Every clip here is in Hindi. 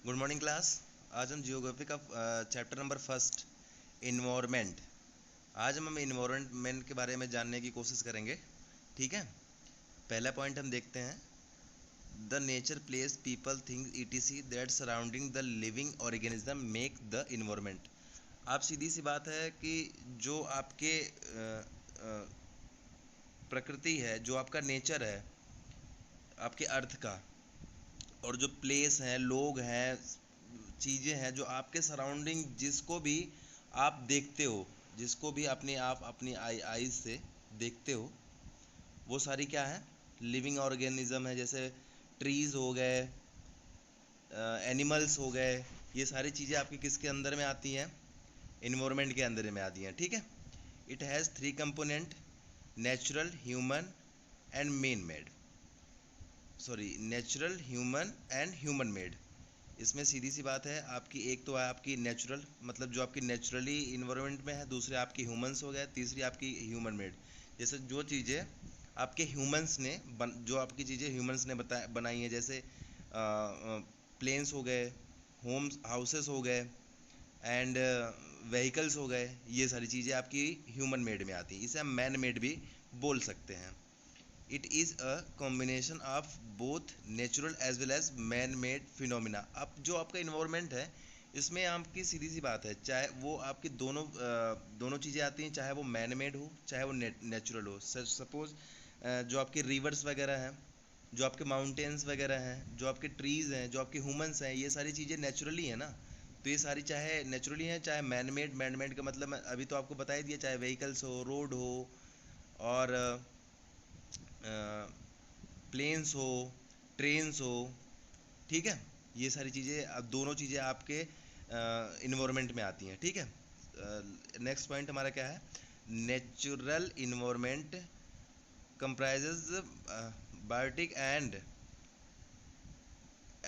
Good morning class. आज हम जियोग्राफी का चैप्टर नंबर फर्स्ट इन्वायरमेंट। आज हम इन्वायरमेंट के बारे में जानने की कोशिश करेंगे। ठीक है, पहला पॉइंट हम देखते हैं। The nature place people thing etc that surrounding the living organism make the environment. आप सीधी सी बात है कि जो आपके प्रकृति है, जो आपका नेचर है आपके अर्थ का, और जो प्लेस हैं, लोग हैं, चीज़ें हैं जो आपके सराउंडिंग, जिसको भी आप देखते हो, जिसको भी अपने आप अपनी आईज से देखते हो, वो सारी क्या है, लिविंग ऑर्गेनिज्म है। जैसे ट्रीज़ हो गए, एनिमल्स हो गए, ये सारी चीज़ें आपकी किसके अंदर में आती हैं, इन्वायरमेंट के अंदर में आती हैं। ठीक है, it has three component, natural, human and main made, sorry natural, human and human made. इसमें सीधी सी बात है आपकी, एक तो है आपकी नेचुरल, मतलब जो आपकी नेचुरली इन्वायरमेंट में है, दूसरे आपकी ह्यूमंस हो गए, तीसरी आपकी ह्यूमन मेड। जैसे जो चीज़ें आपके ह्यूमंस ने जो आपकी चीज़ें ह्यूमंस ने बनाई हैं, जैसे प्लेन्स हो गए, होम्स हाउसेस हो गए, एंड व्हीकल्स हो गए, ये सारी चीज़ें आपकी ह्यूमन मेड में आती हैं। इसे हम मैन मेड भी बोल सकते हैं। It is a combination of both natural as well as man made phenomena. अब जो आपका इन्वायरमेंट है, इसमें आपकी सीधी सी बात है, चाहे वो आपकी दोनों चीज़ें आती हैं, चाहे वो मैन मेड हो चाहे वो नेचुरल हो। सपोज जो आपके रिवर्स वगैरह हैं, जो आपके माउंटेन्स वगैरह हैं, जो आपके ट्रीज़ हैं, जो आपके ह्यूमंस हैं, ये सारी चीज़ें नेचुरली हैं ना। तो ये सारी चाहे नेचुरली हैं चाहे मैन मेड का मतलब मैं अभी तो आपको बता ही दिया, चाहे व्हीकल्स हो, रोड हो, और प्लेन्स हो, ट्रेन्स हो। ठीक है, ये सारी चीज़ें, अब दोनों चीज़ें आपके इन्वायरमेंट में आती हैं। ठीक है, नेक्स्ट पॉइंट हमारा क्या है, natural environment comprises biotic and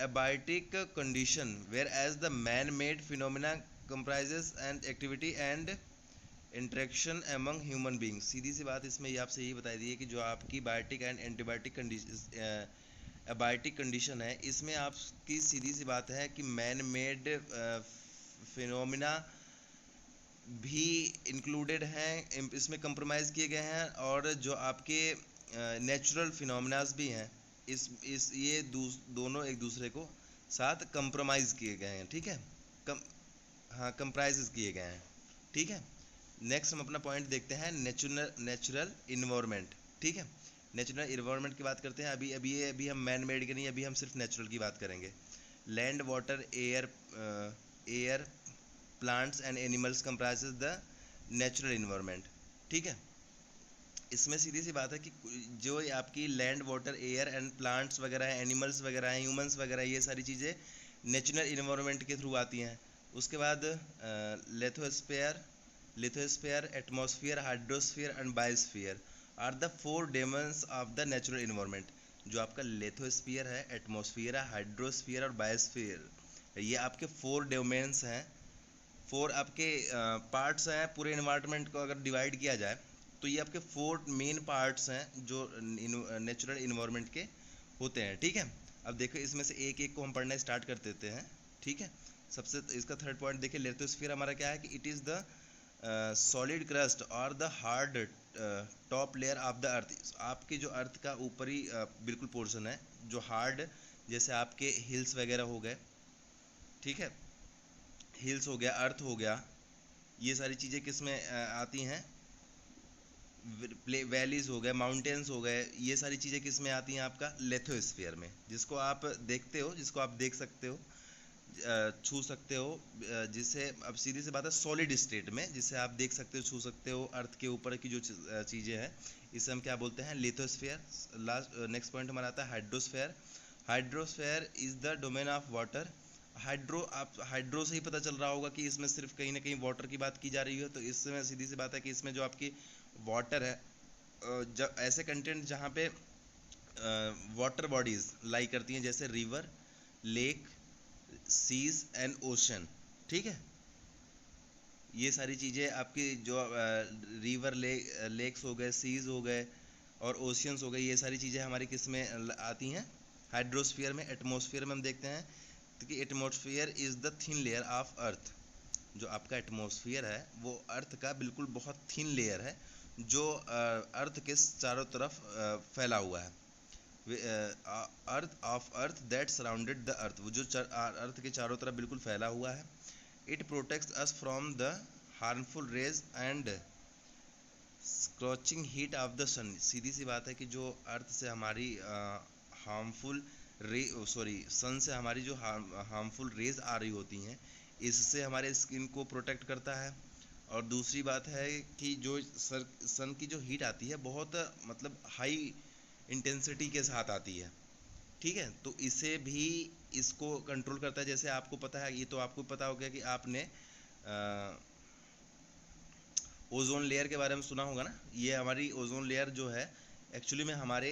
abiotic condition, whereas the man-made phenomena comprises an activity and interaction among human beings. सीधी सी बात इसमें ये आपसे यही बताई दी है कि जो आपकी biotic and antibiotic condition, biotic condition है, इसमें आपकी सीधी सी बात है कि मैन मेड फिनोमिना भी इंक्लूडेड हैं, इसमें कंप्रोमाइज़ किए गए हैं, और जो आपके नेचुरल फिनोमिनाज भी हैं, इस ये दोनों एक दूसरे को साथ कंप्रोमाइज़ किए गए हैं। ठीक है, कम हाँ, कंप्राइज किए गए हैं। ठीक है, नेक्स्ट हम अपना पॉइंट देखते हैं, नेचुरल इन्वायरमेंट। ठीक है, नेचुरल इन्वायरमेंट की बात करते हैं। अभी हम मैन मेड के नहीं, अभी हम सिर्फ नेचुरल की बात करेंगे। Land, water, air, plants and animals comprises the natural environment. ठीक है, इसमें सीधी सी बात है कि जो आपकी land, water, air and plants वगैरह हैं, एनिमल्स वगैरह हैं, ह्यूमंस वगैरह, ये सारी चीज़ें नेचुरल इन्वायरमेंट के थ्रू आती हैं। उसके बाद lithosphere, atmosphere, hydrosphere and biosphere are the four dimensions of the natural environment. जो आपका लिथोस्फीयर है, एटमॉस्फेयर है, हाइड्रोस्फीयर और बायोस्फीयर, ये आपके फोर डोमेन्स हैं, फोर आपके पार्ट्स हैं। पूरे इन्वायरमेंट को अगर डिवाइड किया जाए तो ये आपके फोर मेन पार्ट्स हैं जो नेचुरल इन्वायरमेंट के होते हैं। ठीक है, अब देखो इसमें से एक एक को हम पढ़ना स्टार्ट कर देते हैं। ठीक है, सबसे इसका थर्ड पॉइंट देखिए, लिथोस्फीयर हमारा क्या है कि it is the solid crust और the hard top layer of the earth. आपकी जो अर्थ का ऊपरी बिल्कुल पोर्शन है, जो हार्ड, जैसे आपके हिल्स वगैरह हो गए। ठीक है, हिल्स हो गया, अर्थ हो गया, ये सारी चीज़ें किस में आती हैं, वैलीज हो गए, माउंटेन्स हो गए, ये सारी चीज़ें किस में आती हैं, आपका लेथोस्फीयर में, जिसको आप देखते हो, जिसको आप देख सकते हो, छू सकते हो, जिसे अब सीधी सी बात है सॉलिड स्टेट में, जिसे आप देख सकते हो, छू सकते हो, अर्थ के ऊपर की जो चीज़ें हैं, इसे हम क्या बोलते हैं, लिथोस्फीयर। लास्ट नेक्स्ट पॉइंट हमारा आता है hydrosphere. Hydrosphere is the domain of water. आप हाइड्रो से ही पता चल रहा होगा कि इसमें सिर्फ कहीं ना कहीं वाटर की बात की जा रही है। तो इसमें सीधी सी बात है कि इसमें जो आपकी वाटर है, जब ऐसे कंटेंट जहाँ पे वाटर बॉडीज़ लाई करती हैं, जैसे river, lake, seas and ocean. ठीक है, ये सारी चीज़ें आपकी जो रिवर, लेक्स हो गए, सीज हो गए और ओशियंस हो गए, ये सारी चीज़ें हमारी किस में आती हैं, हाइड्रोस्फीयर में। एटमॉस्फेयर में हम देखते हैं कि atmosphere is the thin layer of earth. जो आपका एटमॉस्फेयर है वो अर्थ का बिल्कुल बहुत थिन लेयर है जो अर्थ के चारों तरफ फैला हुआ है। Earth that surrounded the earth, वो जो अर्थ के चारों तरफ बिल्कुल फैला हुआ है। It protects us from the harmful rays and scorching heat of the sun. सीधी सी बात है कि जो अर्थ से हमारी हार्मफुल सन से हमारी जो हार्मफुल रेज आ रही होती हैं, इससे हमारे स्किन को प्रोटेक्ट करता है। और दूसरी बात है कि जो सन की जो हीट आती है बहुत मतलब हाई इंटेंसिटी के साथ आती है, ठीक है, तो इसे भी इसको कंट्रोल करता है। जैसे आपको पता है, ये तो आपको पता हो गया कि आपने ओजोन लेयर के बारे में सुना होगा ना। ये हमारी ओजोन लेयर जो है एक्चुअली में हमारे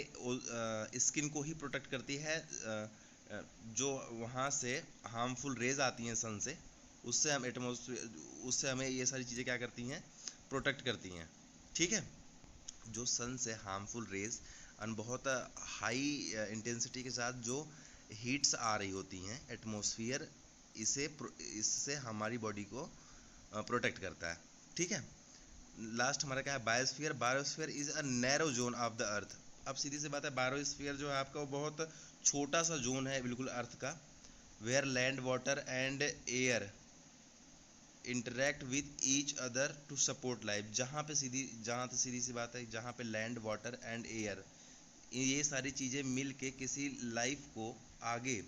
स्किन को ही प्रोटेक्ट करती है। जो वहाँ से हार्मफुल रेज आती हैं सन से, उससे हम उससे हमें ये सारी चीज़ें क्या करती हैं, प्रोटेक्ट करती हैं, ठीक है। जो सन से हार्मफुल रेज और बहुत हाई इंटेंसिटी के साथ जो हीट्स आ रही होती हैं, एटमॉस्फेयर इससे हमारी बॉडी को प्रोटेक्ट करता है, ठीक है। लास्ट हमारा क्या है, biosphere. Biosphere is a narrow zone of the अर्थ। अब सीधी सी बात है, बायोस्फीयर जो है आपका वो बहुत छोटा सा जोन है बिल्कुल अर्थ का, where land water and air interact with each other to support life. जहाँ पे सीधी सी बात है, जहाँ पे लैंड वाटर एंड एयर ये सारी चीज़ें मिल के किसी लाइफ को आगे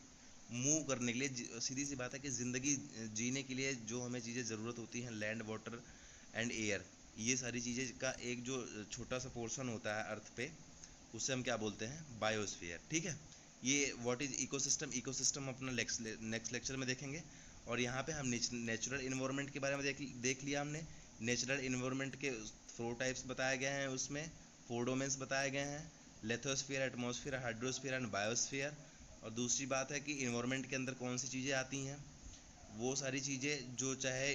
मूव करने के लिए, सीधी सी बात है कि ज़िंदगी जीने के लिए जो हमें चीज़ें ज़रूरत होती हैं, लैंड वाटर एंड एयर, ये सारी चीज़ें का एक जो छोटा सा पोर्शन होता है अर्थ पे, उससे हम क्या बोलते हैं, बायोस्फीयर, ठीक है। ये व्हाट इज इकोसिस्टम, इकोसिस्टम अपना नेक्स्ट लेक्चर में देखेंगे। और यहाँ पे हम नेचुरल इन्वायरमेंट के बारे में देख लिया हमने। नेचुरल इन्वायरमेंट के 4 टाइप्स बताए गए हैं, उसमें 4 डोमेन्स बताए गए हैं, लेथोस्फीयर, एटमॉस्फेयर, हाइड्रोस्फीयर एंड बायोस्फीयर। और दूसरी बात है कि इन्वायरमेंट के अंदर कौन सी चीज़ें आती हैं, वो सारी चीज़ें जो चाहे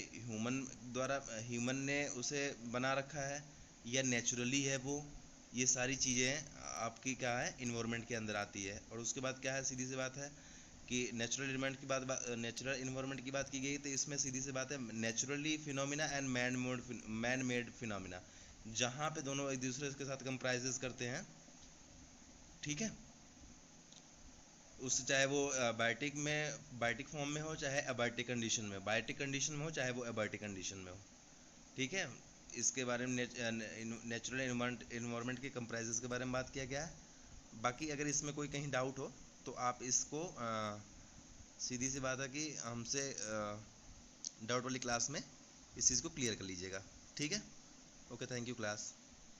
ह्यूमन ने उसे बना रखा है या नेचुरली है, वो ये सारी चीज़ें आपकी क्या है, इन्वायरमेंट के अंदर आती है। और उसके बाद क्या है, सीधी सी बात है कि नेचुरल इन्वायरमेंट की बात की गई, तो इसमें सीधी सी बात है naturally phenomena and man made phenomena, जहाँ पे दोनों एक दूसरे के साथ कंप्राइजेस करते हैं, ठीक है। उससे चाहे वो बायोटिक फॉर्म में हो, चाहे एबायोटिक कंडीशन में, बायोटिक कंडीशन में हो, चाहे वो एबायोटिक कंडीशन में हो, ठीक है। इसके बारे में नेचुरल इन्वायरमेंट के कंप्राइजेस के बारे में बात किया गया है। बाकी अगर इसमें कोई कहीं डाउट हो तो आप इसको सीधी सी बात है कि हमसे डाउट वाली क्लास में इस चीज़ को क्लियर कर लीजिएगा, ठीक है। Okay, thank you class.